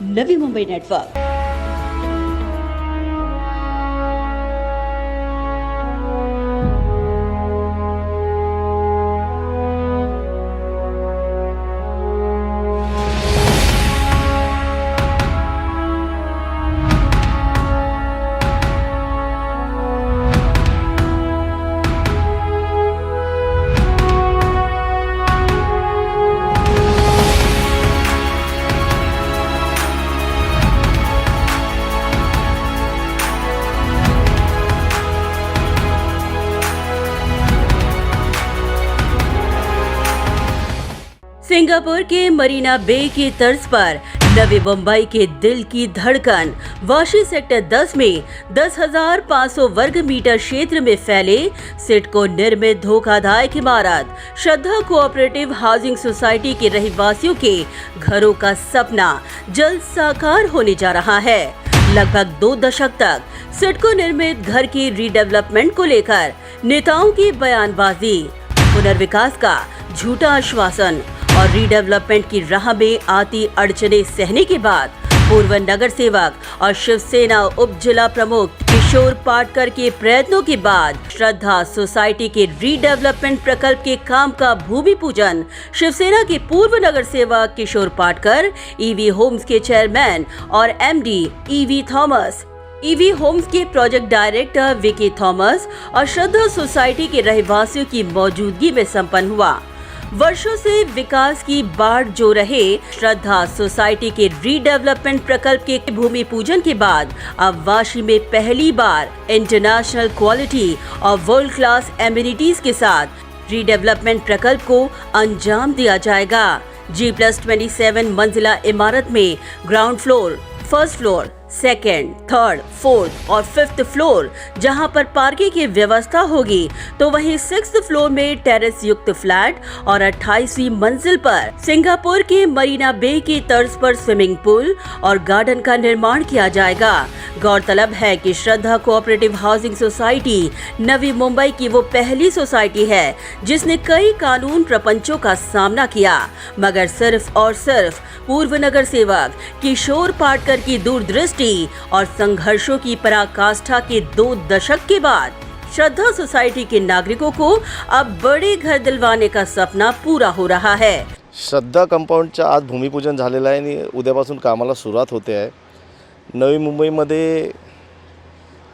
Navi Mumbai network. Singapore के marina बे की तर्ज पर नवी मुंबई के दिल की धड़कन वाशी सेक्टर 10 में 10,500 वर्ग मीटर क्षेत्र में फैले सिडको निर्मित धोखादायक इमारत श्रद्धा कोऑपरेटिव हाउसिंग सोसाइटी के रहवासियों के घरों का सपना जल्द साकार होने जा रहा है। लगभग 2 दशक तक सिडको निर्मित घर के रीडेवलपमेंट को लेकर नेताओं की बयानबाजी, पुनर्विकास का झूठा आश्वासन और रीडेवलपमेंट की राह में आती अड़चने सहने के बाद पूर्व नगर सेवक और शिवसेना उप जिला प्रमुख किशोर पाटकर के प्रयत्नों के बाद श्रद्धा सोसाइटी के रीडेवलपमेंट प्रकल्प के काम का भूमि पूजन शिवसेना के पूर्व नगर सेवक किशोर पाटकर, ईवी होम्स के चेयरमैन और MD EV Thomas, EV Homes के प्रोजेक्ट डायरेक्टर विकी थॉमस और श्रद्धा सोसाइटी के रहवासियों की मौजूदगी में संपन्न हुआ। वर्षों से विकास की बाढ़ जो रहे श्रद्धा सोसाइटी के रीडेवलपमेंट प्रकल्प के भूमि पूजन के बाद अब वाशी में पहली बार इंटरनेशनल क्वालिटी और वर्ल्ड क्लास एमिनिटीज के साथ रीडेवलपमेंट प्रकल्प को अंजाम दिया जाएगा। G+27 मंजिला इमारत में ground floor, first floor, second, third, fourth और फिफ्थ फ्लोर जहां पर पार्किंग की व्यवस्था होगी, तो वहीं 6th फ्लोर में टेरेस युक्त फ्लैट और 28वीं मंजिल पर सिंगापुर के मरीना बे की तर्ज पर स्विमिंग पूल और गार्डन का निर्माण किया जाएगा। गौरतलब है कि श्रद्धा cooperative housing society Navi Mumbai की वो पहली सोसाइटी है जिसने कई कानून प्रपंचों का सामना किया, मगर सिर्फ और सिर्फ पूर्व नगर सेवक किशोर पाटकर की दूरदृष्टि और संघर्षों की पराकाष्ठा के 2 दशक के बाद श्रद्धा सोसाइटी के नागरिकों को अब बड़े घर दिलवाने का सपना पूरा हो रहा है। श्रद्धा कंपाऊंडचं आज भूमिपूजन झालेलं आहे आणि उद्यापासून कामाला सुरुवात होते आहे। नवी मुंबईमध्ये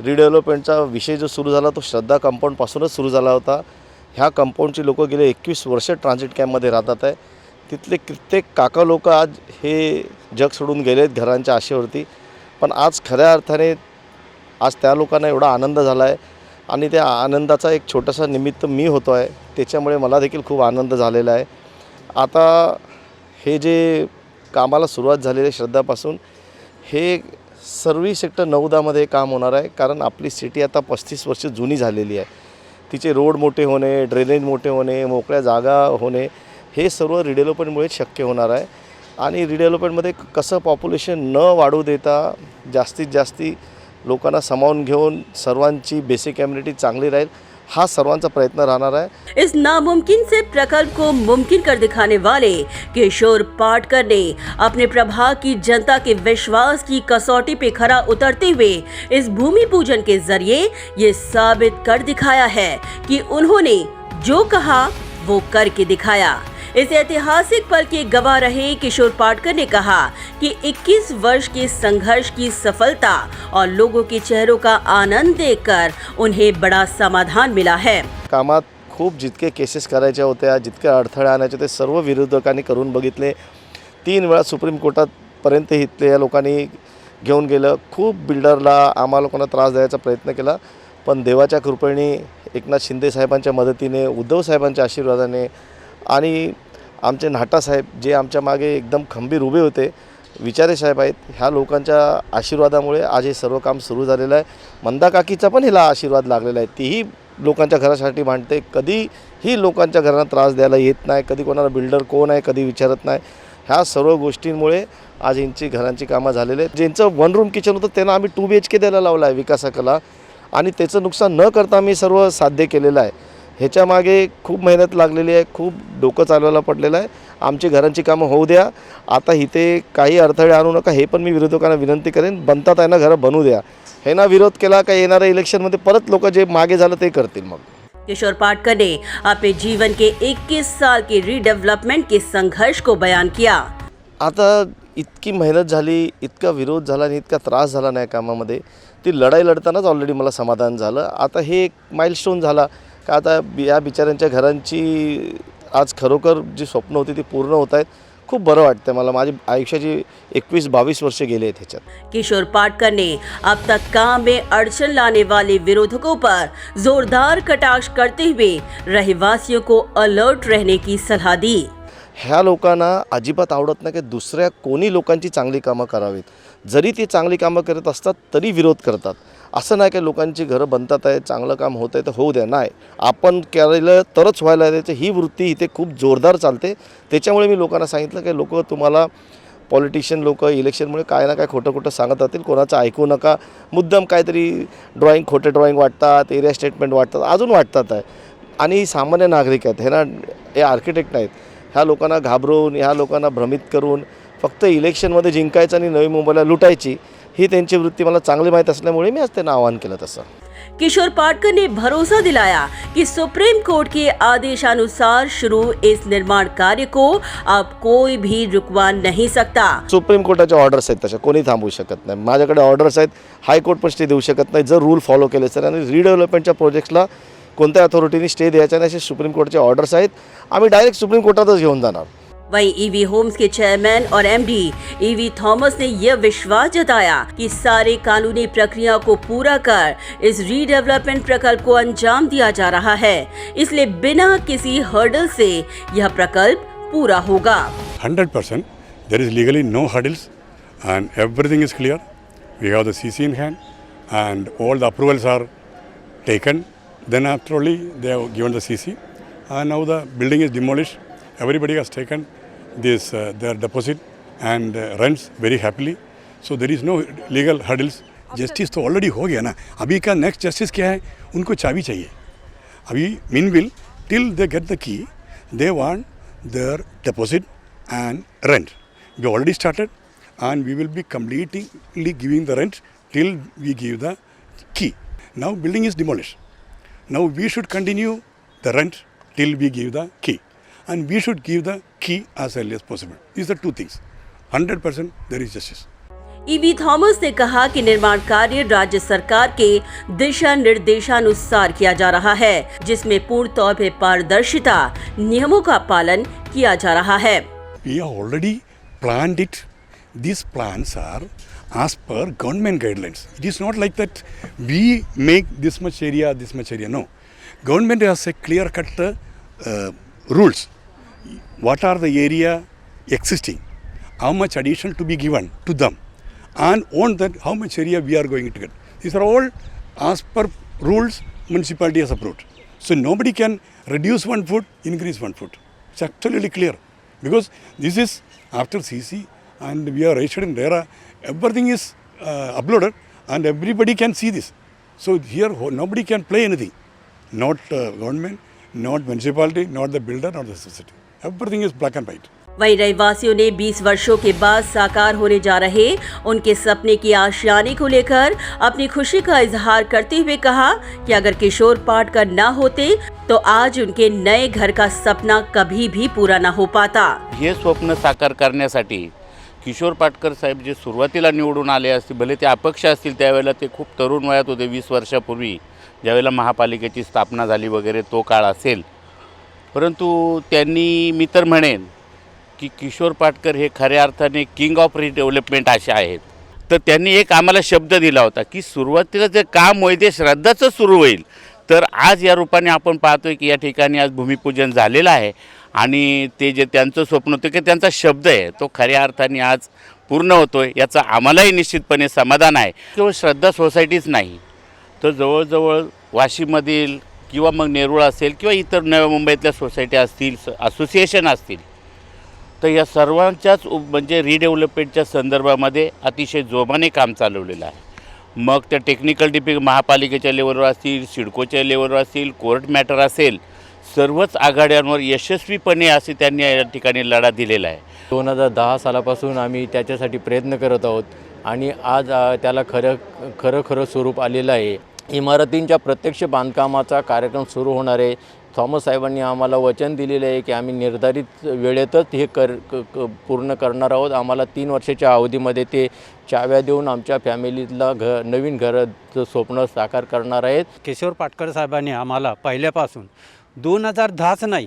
रिडेव्हलपमेंटचा विषय जो सुरू झाला तो श्रद्धा कंपाऊंडपासूनच सुरू झाला होता। ह्या कंपाऊंडची लोक गेले 21 वर्ष ट्रान्झिट कॅम्पमध्ये राहतात आहे। तिथले कित्येक काका लोक आज हे जग सोडून गेलेत घरांच्या आशेवरती, पण आज खऱ्या अर्थाने आज त्या लोकांना एवढा आनंद झाला आहे आणि त्या आनंदाचा एक छोटासा निमित्त मी होतो आहे, त्याच्यामुळे मला देखील खूप आनंद झालेला आहे। आता हे जे कामाला सुरुवात झालेली आहे श्रद्धापासून, हे सर्व्हिस सेक्टर 9-10 मध्ये काम होणार आहे, कारण आपली सिटी आता 35 वर्ष जुनी झालेली आहे। तिचे रोड मोठे होणे, ड्रेनेज मोठे होणे, मोकळ्या जागा होणे, हे सर्व रिडेव्हलपमेंटमुळे शक्य होणार आहे। आणि रिडेव्हलपमेंटमध्ये कसं पॉप्युलेशन न वाढू देता जास्तीत जास्ती लोकांना सामावून घेऊन सर्वांची बेसिक एम्युनिटी चांगली राहील, हा सर्वांचा प्रयत्न रहना है। इस नामुमकिन से प्रकल्प को मुमकिन कर दिखाने वाले किशोर पाटकर ने अपने प्रभाग की जनता के विश्वास की कसौटी पे खरा उतरते हुए इस भूमि पूजन के जरिए ये साबित कर दिखाया है कि उन्होंने जो कहा वो करके दिखाया। इस ऐतिहासिक पल के गवाह रहे किशोर पाटकर ने कहा कि 21 वर्ष के संघर्ष की सफलता और लोगों के चेहरों का आनंद देखकर उन्हें बड़ा समाधान मिला है। कामात खूप जितके केसेस करायच्या होत्या, जितके अडथळे आणायचे ते सर्व विरोधकांनी करून बघितले। 3 वेळा सुप्रीम कोर्टापर्यंत इथल्या लोकांनी घेऊन गेलं। खूप बिल्डरला आम्हा लोकांना त्रास द्यायचा प्रयत्न केला, पण देवाच्या कृपेने एकनाथ शिंदे साहेबांच्या मदतीने, उद्धव साहेबांच्या आशीर्वादाने आणि आमचे नाटा साहेब जे आमच्या मागे एकदम खंबीर उभे होते, विचारे साहेब आहेत, ह्या लोकांच्या आशीर्वादामुळे आज हे सर्व काम सुरू झालेलं आहे। मंदा काकीचा पण हिला आशीर्वाद लागलेला आहे, तीही लोकांच्या घरासाठी भांडते, कधीही लोकांच्या घरांना त्रास द्यायला येत नाही, कधी कोणाला बिल्डर कोण आहे कधी विचारत नाही। ह्या सर्व गोष्टींमुळे आज यांची घरांची कामं झालेले आहेत। ज्यांचं 1 रूम किचन होतं त्यांना आम्ही 2 BHK द्यायला लावला आहे विकासाकला, आणि त्याचं नुकसान न करता आम्ही सर्व साध्य केलेलं आहे। ह्याच्यामागे खूप मेहनत लागलेली आहे, खूप डोकं चालवायला पडलेलं आहे. आमची घरांची कामं होऊ द्या. आता इथे काही अडथळे आणू नका, हे पण मी विरोधकांना विनंती करेन. बनतात आहे ना घरं, बनू द्या. हे ना विरोध केला का येणाऱ्या इलेक्शनमध्ये परत लोक जे मागे झालं ते करतील मग. किशोर पाटकर ने अपने जीवन के 21 साल के रीडेवलपमेंट के संघर्ष को बयान किया। आता इतकी मेहनत झाली, इतका विरोध झाला आणि इतका त्रास झाला नाही कामामध्ये, ती लढाई लढतानाच ऑलरेडी मला समाधान झालं. आता हे एक माइलस्टोन झाला का आता या बिचाऱ्यांच्या घरांची आज खरोखर जी स्वप्न होती ती पूर्ण होत आहेत. खूप बरं वाटतं मला. माझी आयुष्याची 21-22 वर्षे गेले आहेत ह्याच्यात. किशोर पाटकर ने अब तक काम में अड़चन लाने वाले विरोधकों पर जोरदार कटाक्ष करते हुए रहवासियों को अलर्ट रहने की सलाह दी। ह्या लोकांना अजिबात आवडत नाही की दुसऱ्या कोणी लोकांची चांगली कामं करावीत. जरी ती चांगली कामं करत असतात तरी विरोध करतात. असं नाही की लोकांची घरं बनतात आहे, चांगलं काम होत आहे तर होऊ द्या. नाही, आपण केलं तरच व्हायला द्यायचं, ही वृत्ती इथे खूप जोरदार चालते. त्याच्यामुळे मी लोकांना सांगितलं की लोक तुम्हाला पॉलिटिशियन लोक इलेक्शनमुळे काय ना काय खोटं खोटं सांगत राहतील, कोणाचं ऐकू नका. मुद्दाम काहीतरी खोटे ड्रॉईंग वाटतात, एरिया स्टेटमेंट वाटतात, अजून वाटतात आहे. आणि सामान्य नागरिक आहेत हे ना, हे आर्किटेक्ट नाहीत. ह्या लोकांना घाबरवून, ह्या लोकांना भ्रमित करून फक्त इलेक्शनमध्ये जिंकायचं आणि नवी मुंबईला लुटायची, ही त्यांची वृत्ती मला चांगली माहीत असल्यामुळे मी आज त्यांना आवाहन केलं तसं. किशोर पाटकर ने भरोसा दिलाया कि सुप्रीम कोर्ट के आदेशानुसार शुरू इस निर्माण कार्य को अब कोई भी रुकवा नहीं सकता। सुप्रीम कोर्टाच्या ऑर्डर्स आहेत, तशा कोणी थांबवू शकत नाही. माझ्याकडे ऑर्डर्स आहेत, हायकोर्ट पण स्टे देऊ शकत नाही जर रूल फॉलो केले तर. आणि रिडेव्हलपमेंटच्या प्रोजेक्ट्सला कोणत्या अथॉरिटीने स्टे द्यायचा नाही असे सुप्रीम कोर्टचे ऑर्डर्स आहेत. आम्ही डायरेक्ट सुप्रीम कोर्टातच घेऊन जाणार. वहीं ईवी होम्स के चेयरमैन और एमडी ईवी थॉमस ने यह विश्वास जताया कि सारे कानूनी प्रक्रिया को पूरा कर इस रीडेवलपमेंट प्रकल्प को अंजाम दिया जा रहा है, इसलिए बिना किसी हर्डल से यह प्रकल्प पूरा होगा। 100%. There is legally no hurdles and everything is clear. We have the CC in hand and all the approvals are taken. Then after only they have given the CC and now the building is demolished. Everybody has taken this their deposit and rents very happily. So there is no legal hurdles. Justice तो already हो गया ना. अभी का next justice क्या है? उनको चाबी चाहिए. अभी meanwhile till they get the key, they want their deposit and rent. We already started and we will be completely giving the rent till we give the key. Now building is demolished. Now we should continue the rent till we give the key. And we should give the key as early as possible. These are two things. 100% there is justice. EV Thomas ने कहा कि निर्माण कार्य राज्य सरकार के दिशा निर्देशानुसार KIA जा रहा है, जिसमें पूर्ण तौर पर पारदर्शिता, नियमों का पालन किया जा रहा है। We have already planned it. These plans are as per government guidelines. It is not like that we make this much area. No. Government has a clear-cut rules. What are the area existing? How much additional to be given to them? And on that, how much area we are going to get? These are all as per rules municipality has approved. So nobody can reduce 1 foot, increase 1 foot. It's absolutely clear. Because this is after CC and we are registered in RERA. Everything is uploaded and everybody can see this. So here nobody can play anything. Not government, not municipality, not the builder, not the society. Everything is black and white. वहीं रहवासियों ने 20 वर्षों के बाद साकार होने जा रहे उनके सपने की आशियाने को लेकर अपनी खुशी का इजहार करते हुए कहा कि अगर किशोर पाटकर ना होते तो आज उनके नए घर का सपना कभी भी पूरा ना हो पाता। हे स्वप्न साकार करण्यासाठी किशोर पाटकर साहेब जे सुरुवातीला निवडून आले असतील, भले ते अपक्ष असतील त्यावेळेला ते खूप तरुण वयात होते, 20 वर्षापूर्वी ज्यावेळेला महापालिकेची स्थापना झाली वगैरे तो काळ असेल, परंतु त्यांनी मी तर म्हणेन की किशोर पाटकर हे खऱ्या अर्थाने किंग ऑफ रिडेव्हलपमेंट असे आहेत. तर त्यांनी एक आम्हाला शब्द दिला होता की सुरुवातीला जे काम होईल ते श्रद्धाचं सुरू होईल. तर आज या रूपाने आपण पाहतोय की या ठिकाणी आज भूमिपूजन झालेलं आहे आणि ते जे त्यांचं स्वप्न होतं की त्यांचा शब्द आहे तो खऱ्या अर्थाने आज पूर्ण होतोय, याचा आम्हालाही निश्चितपणे समाधान आहे. केवळ श्रद्धा सोसायटीच नाही तर जवळजवळ वाशीमधील किंवा मग नेरूळ असेल किंवा इतर नव्या मुंबईतल्या सोसायटी असतील, असोसिएशन असतील, तर या सर्वांच्याच म्हणजे रिडेव्हलपमेंटच्या संदर्भामध्ये अतिशय जोमाने काम चालवलेलं आहे. मग त्या टेक्निकल महापालिकेच्या लेवलवर असतील, सिडकोच्या लेवलवर असतील, कोर्ट मॅटर असेल, सर्वच आघाड्यांवर यशस्वीपणे असे त्यांनी या ठिकाणी लढा दिलेला आहे. 2010 सालापासून आम्ही त्याच्यासाठी प्रयत्न करत आहोत आणि आज त्याला खरं स्वरूप आलेलं आहे. इमारतींच्या प्रत्यक्ष बांधकामाचा कार्यक्रम सुरू होणार आहे. थॉमस साहेबांनी आम्हाला वचन दिलेलं आहे की आम्ही निर्धारित वेळेतच हे पूर्ण करणार आहोत. आम्हाला 3 वर्षाच्या अवधीमध्ये ते चाव्या देऊन आमच्या फॅमिलीला नवीन घराचं स्वप्न साकार करणार आहेत. किशोर पाटकर साहेबांनी आम्हाला पहिल्यापासून 2010च नाही,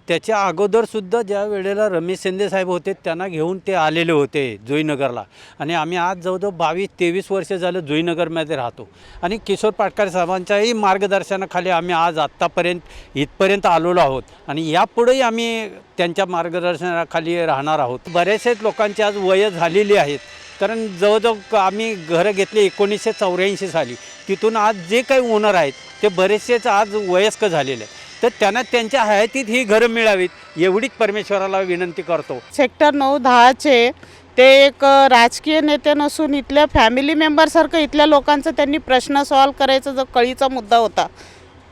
त्याच्या अगोदरसुद्धा ज्या वेळेला रमेश शिंदे साहेब होते त्यांना घेऊन ते आलेले होते जुईनगरला आणि आम्ही आज जवळजवळ 22-23 वर्ष झालं जुईनगरमध्ये राहतो आणि किशोर पाटकर साहेबांच्याही मार्गदर्शनाखाली आम्ही आज आत्तापर्यंत इथपर्यंत आलेलो आहोत आणि यापुढेही आम्ही त्यांच्या मार्गदर्शनाखाली राहणार आहोत. बरेचसेच लोकांची आज वय झालेली आहेत, कारण जवळजवळ आम्ही घरं घेतली 1984 साली. तिथून आज जे काही ओनर आहेत ते बरेचसेच आज वयस्क झालेले आहेत, तर त्यांना त्यांच्या हयातीत ही घरं मिळावीत एवढीच परमेश्वराला विनंती करतो. सेक्टर 9-10चे ते एक राजकीय नेते नसून इथल्या फॅमिली मेंबरसारखं इथल्या लोकांचं त्यांनी प्रश्न सॉल्व करायचा जो कळीचा मुद्दा होता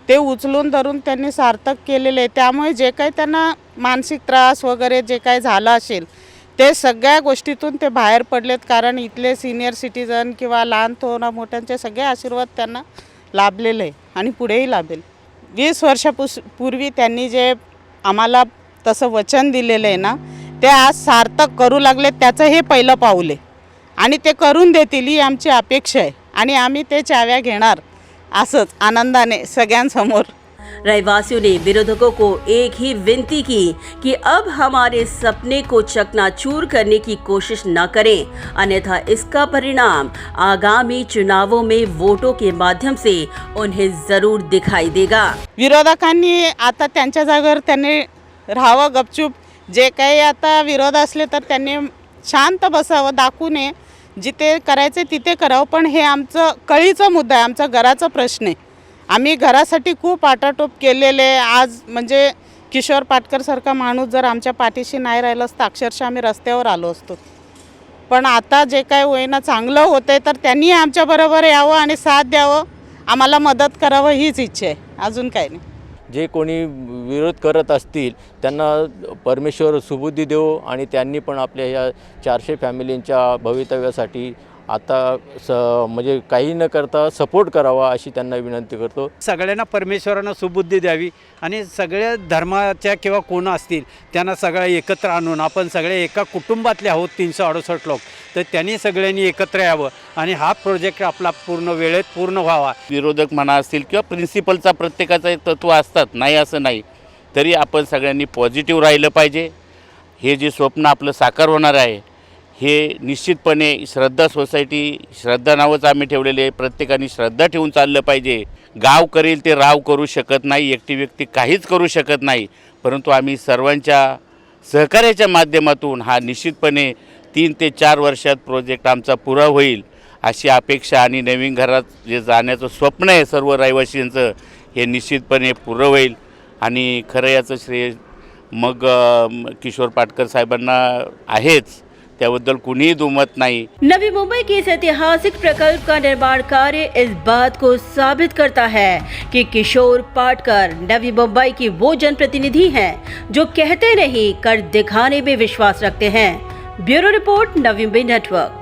ते उचलून धरून त्यांनी सार्थक केलेले आहे. त्यामुळे जे काही त्यांना मानसिक त्रास वगैरे जे काही झालं असेल ते सगळ्या गोष्टीतून ते बाहेर पडलेत, कारण इथले सिनियर सिटीजन किंवा लहान थोर मोठ्यांचे सगळे आशीर्वाद त्यांना लाभलेले आहे आणि पुढेही लाभेल. 20 वर्षापूर्वी त्यांनी जे आम्हाला तसं वचन दिलेलं आहे ना ते आज सार्थक करू लागले. त्याचं हे पहिलं पाऊल आहे आणि ते करून देतील ही आमची अपेक्षा आहे आणि आम्ही ते चाव्या घेणार असंच आनंदाने सगळ्यांसमोर. रहवासियों ने विरोधकों को एक ही विनती की कि अब हमारे सपने को चकनाचूर करने की कोशिश न करें, अन्यथा इसका परिणाम आगामी चुनावों में वोटों के माध्यम से उन्हें जरूर दिखाई देगा. विरोधकांनी आता त्यांच्या जागेवर त्यांनी राहावं गपचूप. जे काही आता विरोध असले तर त्यांनी शांत बसावं, दाखवू नये. जिथे करायचे तिथे करावं, पण हे आमचं कळीचा मुद्दा आहे, आमचा घराचा प्रश्न आहे. आम्ही घरासाठी खूप आटाटोप केलेले. आज म्हणजे किशोर पाटकरसारखा माणूस जर आमच्या पाठीशी नाही राहिलं असतं अक्षरशः आम्ही रस्त्यावर आलो असतो. पण आता जे काय होईना चांगलं होतं तर त्यांनी आमच्याबरोबर यावं आणि साथ द्यावं, आम्हाला मदत करावं हीच इच्छा आहे, अजून काही नाही. जे कोणी विरोध करत असतील त्यांना परमेश्वर सुबुद्धी देवो आणि त्यांनी पण आपल्या ह्या 400 फॅमिलींच्या भवितव्यासाठी आता म्हणजे काही न करता सपोर्ट करावा अशी त्यांना विनंती करतो. सगळ्यांना परमेश्वरानं सुबुद्धी द्यावी आणि सगळ्या धर्माच्या किंवा कोण असतील त्यांना सगळ्या एकत्र आणून आपण सगळे एका कुटुंबातले आहोत 368 लोक, तर त्यांनी सगळ्यांनी एकत्र यावं आणि हा प्रोजेक्ट आपला पूर्ण वेळेत पूर्ण व्हावा. विरोधक म्हणा असतील किंवा प्रिन्सिपलचा प्रत्येकाचं एक तत्त्व असतात, नाही असं नाही, तरी आपण सगळ्यांनी पॉझिटिव्ह राहिलं पाहिजे. हे जे स्वप्न आपलं साकार होणार आहे हे निश्चितपणे श्रद्धा सोसायटी, श्रद्धा नावच आम्ही ठेवलेले आहे, प्रत्येकाने श्रद्धा ठेवून चाललं पाहिजे. गाव करेल ते राव करू शकत नाही, एकटी व्यक्ती काहीच करू शकत नाही, परंतु आम्ही सर्वांच्या सहकार्याच्या माध्यमातून हा निश्चितपणे 3 ते 4 वर्षात प्रोजेक्ट आमचा पुरा होईल अशी अपेक्षा आणि नवीन घरात जे जाण्याचं स्वप्न आहे सर्व रहिवासींचं हे निश्चितपणे पुरं होईल. आणि खरं याचं श्रेय मग किशोर पाटकर साहेबांना आहेच, त्याबद्दल कुणीही दुमत नहीं. नवी मुंबई के इस ऐतिहासिक प्रकल्प का निर्माण कार्य इस बात को साबित करता है कि किशोर पाटकर नवी मुंबई की वो जनप्रतिनिधि हैं जो कहते नहीं कर दिखाने में विश्वास रखते हैं. Bureau report, Navi Mumbai network.